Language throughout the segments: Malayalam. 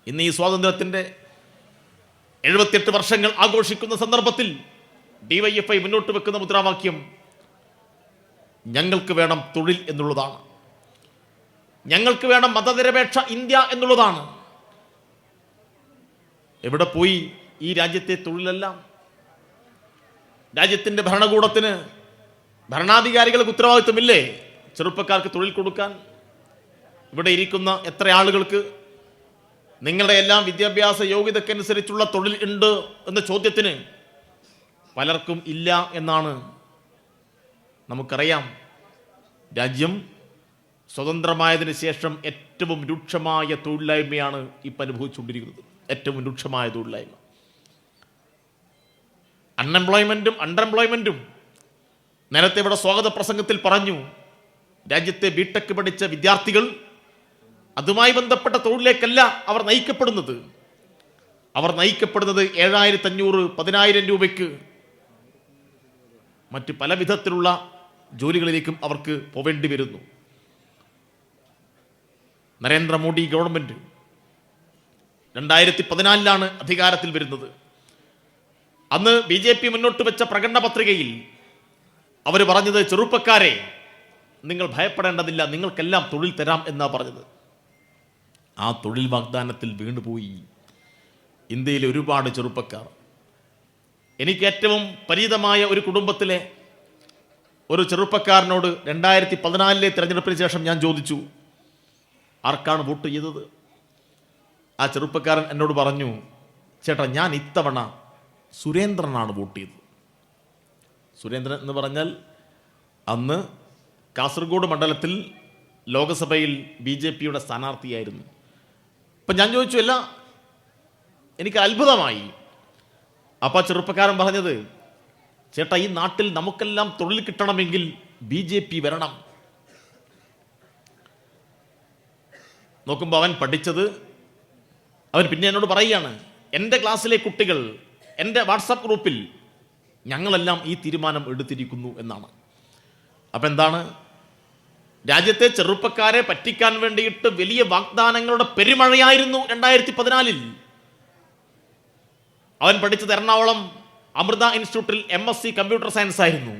ഇന്ന് ഈ സ്വാതന്ത്ര്യത്തിൻ്റെ 78 വർഷങ്ങൾ ആഘോഷിക്കുന്ന സന്ദർഭത്തിൽ DYFI മുന്നോട്ട് വെക്കുന്ന മുദ്രാവാക്യം ഞങ്ങൾക്ക് വേണം തൊഴിൽ എന്നുള്ളതാണ്. ഞങ്ങൾക്ക് വേണം മതനിരപേക്ഷ ഇന്ത്യ എന്നുള്ളതാണ്. എവിടെ പോയി ഈ രാജ്യത്തെ തൊഴിലെല്ലാം? രാജ്യത്തിൻ്റെ ഭരണകൂടത്തിന്, ഭരണാധികാരികൾക്ക് ഉത്തരവാദിത്വമില്ലേ ചെറുപ്പക്കാർക്ക് തൊഴിൽ കൊടുക്കാൻ? ഇവിടെ ഇരിക്കുന്ന എത്ര ആളുകൾക്ക് നിങ്ങളുടെ എല്ലാം വിദ്യാഭ്യാസ യോഗ്യതക്കനുസരിച്ചുള്ള തൊഴിൽ ഉണ്ട് എന്ന ചോദ്യത്തിന് പലർക്കും ഇല്ല എന്നാണ്. നമുക്കറിയാം, രാജ്യം സ്വതന്ത്രമായതിനു ശേഷം ഏറ്റവും രൂക്ഷമായ തൊഴിലില്ലായ്മയാണ് ഇപ്പം അനുഭവിച്ചുകൊണ്ടിരിക്കുന്നത്. ഏറ്റവും രൂക്ഷമായ തൊഴിലില്ലായ്മ, അൺഎംപ്ലോയ്മെൻറ്റും. നേരത്തെ ഇവിടെ സ്വാഗത പ്രസംഗത്തിൽ പറഞ്ഞു, രാജ്യത്തെ ബിടെക് പഠിച്ച വിദ്യാർത്ഥികൾ അതുമായി ബന്ധപ്പെട്ട തൊഴിലേക്കല്ല അവർ നയിക്കപ്പെടുന്നത്. അവർ നയിക്കപ്പെടുന്നത് 7500, 10,000 രൂപയ്ക്ക് മറ്റ് പല വിധത്തിലുള്ള ജോലികളിലേക്കും അവർക്ക് പോവേണ്ടി വരുന്നു. നരേന്ദ്രമോദി ഗവൺമെൻറ് 2014 അധികാരത്തിൽ വരുന്നത്. അന്ന് BJP മുന്നോട്ട് വെച്ച പ്രകടന പത്രികയിൽ അവർ പറഞ്ഞത്, ചെറുപ്പക്കാരെ നിങ്ങൾ ഭയപ്പെടേണ്ടതില്ല, നിങ്ങൾക്കെല്ലാം തൊഴിൽ തരാം എന്നാണ് പറഞ്ഞത്. ആ തൊഴിൽ വാഗ്ദാനത്തിൽ വീണുപോയി ഇന്ത്യയിലെ ഒരുപാട് ചെറുപ്പക്കാർ. എനിക്ക് ഏറ്റവും പരിചിതമായ ഒരു കുടുംബത്തിലെ ഒരു ചെറുപ്പക്കാരനോട് 2014 തിരഞ്ഞെടുപ്പിന് ശേഷം ഞാൻ ചോദിച്ചു, ആർക്കാണ് വോട്ട് ചെയ്തത്? ആ ചെറുപ്പക്കാരൻ എന്നോട് പറഞ്ഞു, ചേട്ടാ, ഞാൻ ഇത്തവണ സുരേന്ദ്രനാണ് വോട്ട് ചെയ്തത്. സുരേന്ദ്രൻ എന്ന് പറഞ്ഞാൽ അന്ന് കാസർഗോഡ് മണ്ഡലത്തിൽ ലോകസഭയിൽ BJPയുടെ സ്ഥാനാർത്ഥിയായിരുന്നു. അപ്പം ഞാൻ ചോദിച്ചു, അല്ല, എനിക്ക് അത്ഭുതമായി. അപ്പോൾ ചെറുപ്പക്കാരൻ പറഞ്ഞത്, ചേട്ടാ, ഈ നാട്ടിൽ നമുക്കെല്ലാം തൊഴിൽ കിട്ടണമെങ്കിൽ BJP വരണം. നോക്കുമ്പോൾ അവൻ പഠിച്ചത്, അവൻ പിന്നെ എന്നോട് പറയുകയാണ്, എൻ്റെ ക്ലാസ്സിലെ കുട്ടികൾ എൻ്റെ വാട്സാപ്പ് ഗ്രൂപ്പിൽ ഞങ്ങളെല്ലാം ഈ തീരുമാനം എടുത്തിരിക്കുന്നു എന്നാണ്. അപ്പം എന്താണ്? രാജ്യത്തെ ചെറുപ്പക്കാരെ പറ്റിക്കാൻ വേണ്ടിയിട്ട് വലിയ വാഗ്ദാനങ്ങളുടെ പെരുമഴയായിരുന്നു 2014. അവൻ പഠിച്ചത് എറണാകുളം അമൃത ഇൻസ്റ്റിറ്റ്യൂട്ടിൽ MSc കമ്പ്യൂട്ടർ സയൻസ് ആയിരുന്നു.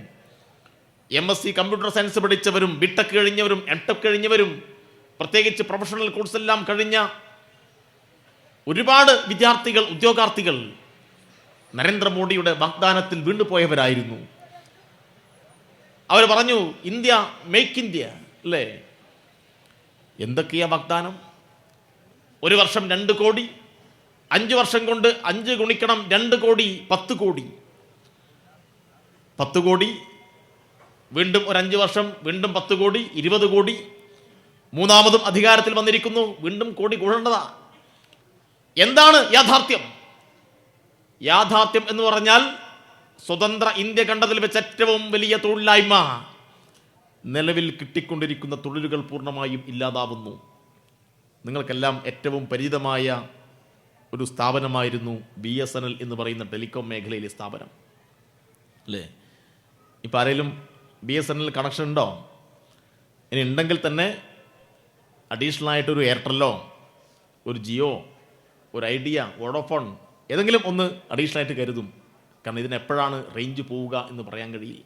MSc കമ്പ്യൂട്ടർ സയൻസ് പഠിച്ചവരും ബിടെക് കഴിഞ്ഞവരും MTech കഴിഞ്ഞവരും പ്രത്യേകിച്ച് പ്രൊഫഷണൽ കോഴ്സെല്ലാം കഴിഞ്ഞ ഒരുപാട് വിദ്യാർത്ഥികൾ, ഉദ്യോഗാർത്ഥികൾ നരേന്ദ്രമോദിയുടെ വാഗ്ദാനത്തിൽ വീണ്ടുപോയവരായിരുന്നു. അവർ പറഞ്ഞു, ഇന്ത്യ, മേക്ക് ഇന്ത്യ, അല്ലേ? എന്തൊക്കെയാ വാഗ്ദാനം? ഒരു വർഷം 2 കോടി, 5 വർഷം കൊണ്ട് 5 ഗുണിക്കണം 2 കോടി, 10 കോടി. 10 കോടി, വീണ്ടും ഒരു 5 വർഷം, വീണ്ടും 10 കോടി, 20 കോടി. മൂന്നാമതും അധികാരത്തിൽ വന്നിരിക്കുന്നു, വീണ്ടും കോടി കൂടേണ്ടതാ. എന്താണ് യാഥാർത്ഥ്യം? യാഥാർത്ഥ്യം എന്ന് പറഞ്ഞാൽ സ്വതന്ത്ര ഇന്ത്യ കണ്ടതിൽ വെച്ച് ഏറ്റവും വലിയ തൊഴിലില്ലായ്മ. നിലവിൽ കിട്ടിക്കൊണ്ടിരിക്കുന്ന തൊഴിലുകൾ പൂർണ്ണമായും ഇല്ലാതാവുന്നു. നിങ്ങൾക്കെല്ലാം ഏറ്റവും പരിചിതമായ ഒരു സ്ഥാപനമായിരുന്നു BSNL എന്ന് പറയുന്ന ടെലികോം മേഖലയിലെ സ്ഥാപനം, അല്ലേ? ഇപ്പം ആരെങ്കിലും BSNL കണക്ഷൻ ഉണ്ടോ? ഇനി ഉണ്ടെങ്കിൽ തന്നെ അഡീഷണൽ ആയിട്ടൊരു എയർടെല്ലോ, ഒരു ജിയോ, ഒരു ഐഡിയ, വോഡോഫോൺ ഏതെങ്കിലും ഒന്ന് അഡീഷണൽ ആയിട്ട് കരുതും. കാരണം ഇതിനെപ്പോഴാണ് റേഞ്ച് പോവുക എന്ന് പറയാൻ കഴിയില്ല.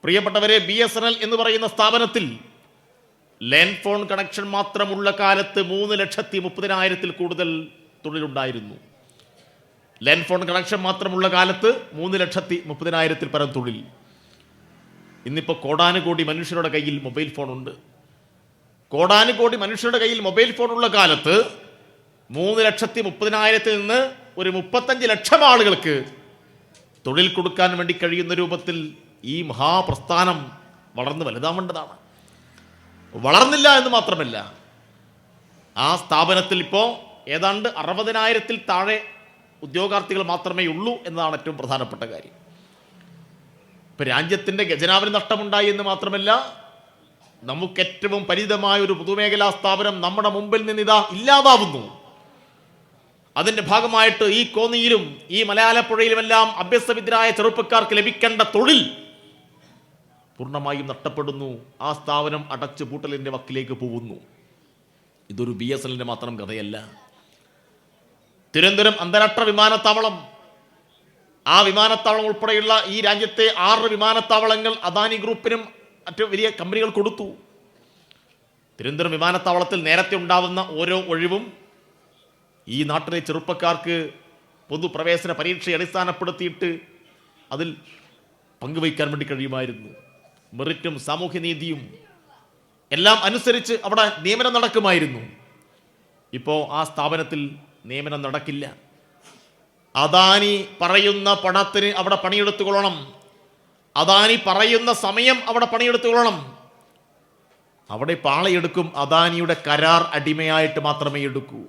പ്രിയപ്പെട്ടവരെ, BSNL എന്ന് പറയുന്ന സ്ഥാപനത്തിൽ ലാൻഡ് ഫോൺ കണക്ഷൻ മാത്രമുള്ള കാലത്ത് 3,30,000 കൂടുതൽ തൊഴിലുണ്ടായിരുന്നു. ലാൻഡ് ഫോൺ കണക്ഷൻ മാത്രമുള്ള കാലത്ത് 3,30,000 പരം തൊഴിൽ. ഇന്നിപ്പോൾ കോടാനുകോടി മനുഷ്യരുടെ കയ്യിൽ മൊബൈൽ ഫോണുണ്ട്. കോടാനുകോടി മനുഷ്യരുടെ കയ്യിൽ മൊബൈൽ ഫോണുള്ള കാലത്ത് 3,30,000 നിന്ന് ഒരു 35 ലക്ഷം ആളുകൾക്ക് തൊഴിൽ കൊടുക്കാൻ വേണ്ടി കഴിയുന്ന രൂപത്തിൽ ഈ മഹാപ്രസ്ഥാനം വളർന്ന് വലുതാവേണ്ടതാണ്. വളർന്നില്ല എന്ന് മാത്രമല്ല, ആ സ്ഥാപനത്തിൽ ഇപ്പോൾ ഏതാണ്ട് 60,000 താഴെ ഉദ്യോഗാർത്ഥികൾ മാത്രമേ ഉള്ളൂ എന്നതാണ് ഏറ്റവും പ്രധാനപ്പെട്ട കാര്യം. ഇപ്പം രാജ്യത്തിൻ്റെ ഖജനാവിന് നഷ്ടമുണ്ടായി എന്ന് മാത്രമല്ല, നമുക്ക് ഏറ്റവും പരിചിതമായ ഒരു പൊതുമേഖലാ സ്ഥാപനം നമ്മുടെ മുമ്പിൽ നിന്നിതാ ഇല്ലാതാവുന്നു. അതിൻ്റെ ഭാഗമായിട്ട് ഈ കോന്നിയിലും ഈ മലയാളപ്പുഴയിലുമെല്ലാം അഭ്യസ്തവിദ്യരായ ചെറുപ്പക്കാർക്ക് ലഭിക്കേണ്ട തൊഴിൽ പൂർണ്ണമായും നഷ്ടപ്പെടുന്നു. ആ സ്ഥാപനം അടച്ചു പൂട്ടലിൻ്റെ വക്കിലേക്ക് പോകുന്നു. ഇതൊരു BSNLൻ്റെ മാത്രം കഥയല്ല. തിരുവനന്തപുരം അന്താരാഷ്ട്ര വിമാനത്താവളം, ആ വിമാനത്താവളം ഉൾപ്പെടെയുള്ള ഈ രാജ്യത്തെ 6 വിമാനത്താവളങ്ങൾ അദാനി ഗ്രൂപ്പിനും മറ്റു വലിയ കമ്പനികൾ കൊടുത്തു. തിരുവനന്തപുരം വിമാനത്താവളത്തിൽ നേരത്തെ ഉണ്ടാവുന്ന ഓരോ ഒഴിവും ഈ നാട്ടിലെ ചെറുപ്പക്കാർക്ക് പൊതുപ്രവേശന പരീക്ഷയെ അടിസ്ഥാനപ്പെടുത്തിയിട്ട് അതിൽ പങ്കുവയ്ക്കാൻ വേണ്ടി കഴിയുമായിരുന്നു. മെറിറ്റും സാമൂഹ്യനീതിയും എല്ലാം അനുസരിച്ച് അവിടെ നിയമനം നടക്കുമായിരുന്നു. ഇപ്പോൾ ആ സ്ഥാപനത്തിൽ നിയമനം നടക്കില്ല. അദാനി പറയുന്ന പണത്തിന് അവിടെ പണിയെടുത്തുകൊള്ളണം, അദാനി പറയുന്ന സമയം അവിടെ പണിയെടുത്തുകൊള്ളണം. അവിടെ പാളയെടുക്കും അദാനിയുടെ കരാർ അടിമയായിട്ട് മാത്രമേ എടുക്കൂ.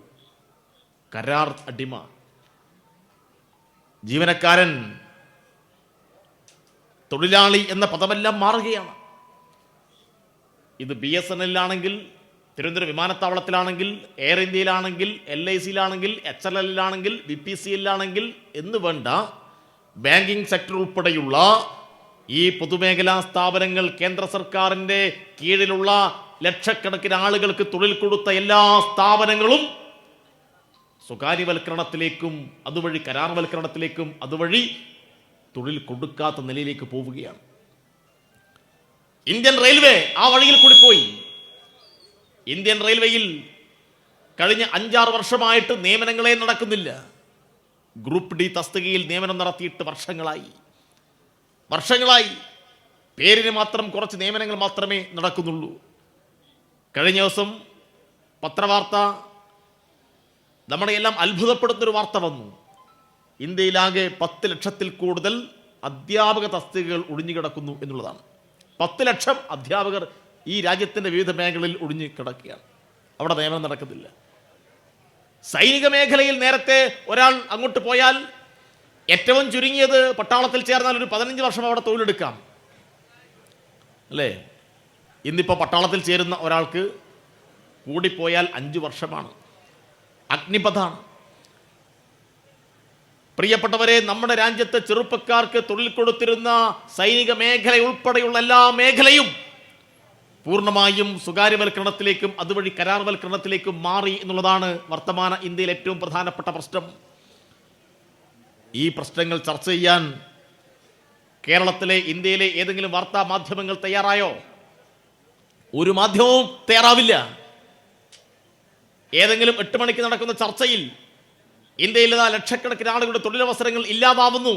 കരാർ അടിമ. ജീവനക്കാരൻ, തൊഴിലാളി എന്ന പദമെല്ലാം മാറുകയാണ്. ഇത് BSNL-ലാണെങ്കിൽ, തിരുവനന്തപുരം വിമാനത്താവളത്തിലാണെങ്കിൽ, എയർ ഇന്ത്യയിലാണെങ്കിൽ, LIC-യിലാണെങ്കിൽ, HLL-ലാണെങ്കിൽ, BPCL-ലാണെങ്കിൽ എന്ന് വേണ്ട ബാങ്കിങ് സെക്ടർ ഉൾപ്പെടെയുള്ള ഈ പൊതുമേഖലാ സ്ഥാപനങ്ങൾ, കേന്ദ്ര സർക്കാരിൻ്റെ കീഴിലുള്ള ലക്ഷക്കണക്കിന് ആളുകൾക്ക് തൊഴിൽ കൊടുത്ത എല്ലാ സ്ഥാപനങ്ങളും സ്വകാര്യവൽക്കരണത്തിലേക്കും അതുവഴി കരാർവൽക്കരണത്തിലേക്കും അതുവഴി തൊഴിൽ കൊടുക്കാത്ത നിലയിലേക്ക് പോവുകയാണ്. ഇന്ത്യൻ റെയിൽവേ ആ വഴിയിൽ കൂടി പോയി. ഇന്ത്യൻ റെയിൽവേയിൽ കഴിഞ്ഞ 5-6 വർഷമായിട്ട് നിയമനങ്ങളെ നടക്കുന്നില്ല. ഗ്രൂപ്പ് ഡി തസ്തികയിൽ നിയമനം നടത്തിയിട്ട് വർഷങ്ങളായി പേരിന് മാത്രം കുറച്ച് നിയമനങ്ങൾ മാത്രമേ നടക്കുന്നുള്ളൂ. കഴിഞ്ഞ ദിവസം പത്രവാർത്ത നമ്മളെല്ലാം അത്ഭുതപ്പെടുന്നൊരു വാർത്ത വന്നു. ഇന്ത്യയിലാകെ 10 ലക്ഷത്തിൽ കൂടുതൽ അധ്യാപക തസ്തികകൾ ഒഴിഞ്ഞുകിടക്കുന്നു എന്നുള്ളതാണ്. 10 ലക്ഷം അധ്യാപകർ ഈ രാജ്യത്തിൻ്റെ വിവിധ മേഖലകളിൽ ഒഴിഞ്ഞു കിടക്കുകയാണ്. അവിടെ നിയമനം നടക്കുന്നില്ല. സൈനിക മേഖലയിൽ നേരത്തെ ഒരാൾ അങ്ങോട്ട് പോയാൽ ഏറ്റവും ചുരുങ്ങിയത് പട്ടാളത്തിൽ ചേർന്നാൽ ഒരു 15 വർഷം അവിടെ തൊഴിലെടുക്കാം, അല്ലേ? ഇന്നിപ്പോൾ പട്ടാളത്തിൽ ചേരുന്ന ഒരാൾക്ക് കൂടിപ്പോയാൽ 5 വർഷമാണ്. അഗ്നിപഥാണ്. പ്രിയപ്പെട്ടവരെ, നമ്മുടെ രാജ്യത്തെ ചെറുപ്പക്കാർക്ക് തൊഴിൽ കൊടുത്തിരുന്ന സൈനിക മേഖല ഉൾപ്പെടെയുള്ള എല്ലാ മേഖലയും പൂർണ്ണമായും സ്വകാര്യവൽക്കരണത്തിലേക്കും അതുവഴി കരാർവൽക്കരണത്തിലേക്കും മാറി എന്നുള്ളതാണ് വർത്തമാന ഇന്ത്യയിലെ ഏറ്റവും പ്രധാനപ്പെട്ട പ്രശ്നം. ഈ പ്രശ്നങ്ങൾ ചർച്ച ചെയ്യാൻ കേരളത്തിലെ, ഇന്ത്യയിലെ ഏതെങ്കിലും വാർത്താ മാധ്യമങ്ങൾ തയ്യാറായോ? ഒരു മാധ്യമവും തയ്യാറാവില്ല. ഏതെങ്കിലും 8 മണിക്ക് നടക്കുന്ന ചർച്ചയിൽ ഇന്ത്യയിൽ ലക്ഷക്കണക്കിന് ആളുകളുടെ തൊഴിലവസരങ്ങൾ ഇല്ലാതാവുന്നു,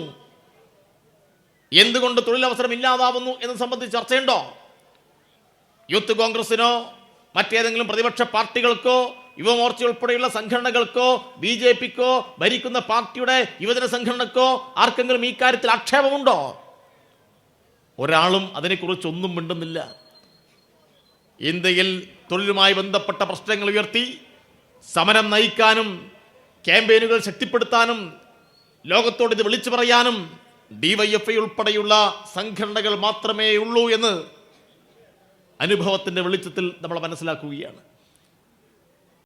എന്തുകൊണ്ട് തൊഴിലവസരം ഇല്ലാതാവുന്നു എന്ന് സംബന്ധിച്ച് ചർച്ചയുണ്ടോ? യൂത്ത് കോൺഗ്രസിനോ മറ്റേതെങ്കിലും പ്രതിപക്ഷ പാർട്ടികൾക്കോ യുവമോർച്ച ഉൾപ്പെടെയുള്ള സംഘടനകൾക്കോ BJPക്കോ ഭരിക്കുന്ന പാർട്ടിയുടെ യുവജന സംഘടനക്കോ ആർക്കെങ്കിലും ഈ കാര്യത്തിൽ ആക്ഷേപമുണ്ടോ? ഒരാളും അതിനെക്കുറിച്ചൊന്നും മിണ്ടുന്നില്ല. ഇന്ത്യയിൽ തൊഴിലുമായി ബന്ധപ്പെട്ട പ്രശ്നങ്ങൾ ഉയർത്തി സമരം നയിക്കാനും ക്യാമ്പയിനുകൾ ശക്തിപ്പെടുത്താനും ലോകത്തോട് ഇത് വിളിച്ചു പറയാനും DYFI ഉൾപ്പെടെയുള്ള സംഘടനകൾ മാത്രമേ ഉള്ളൂ എന്ന് അനുഭവത്തിൻ്റെ വെളിച്ചത്തിൽ നമ്മൾ മനസ്സിലാക്കുകയാണ്.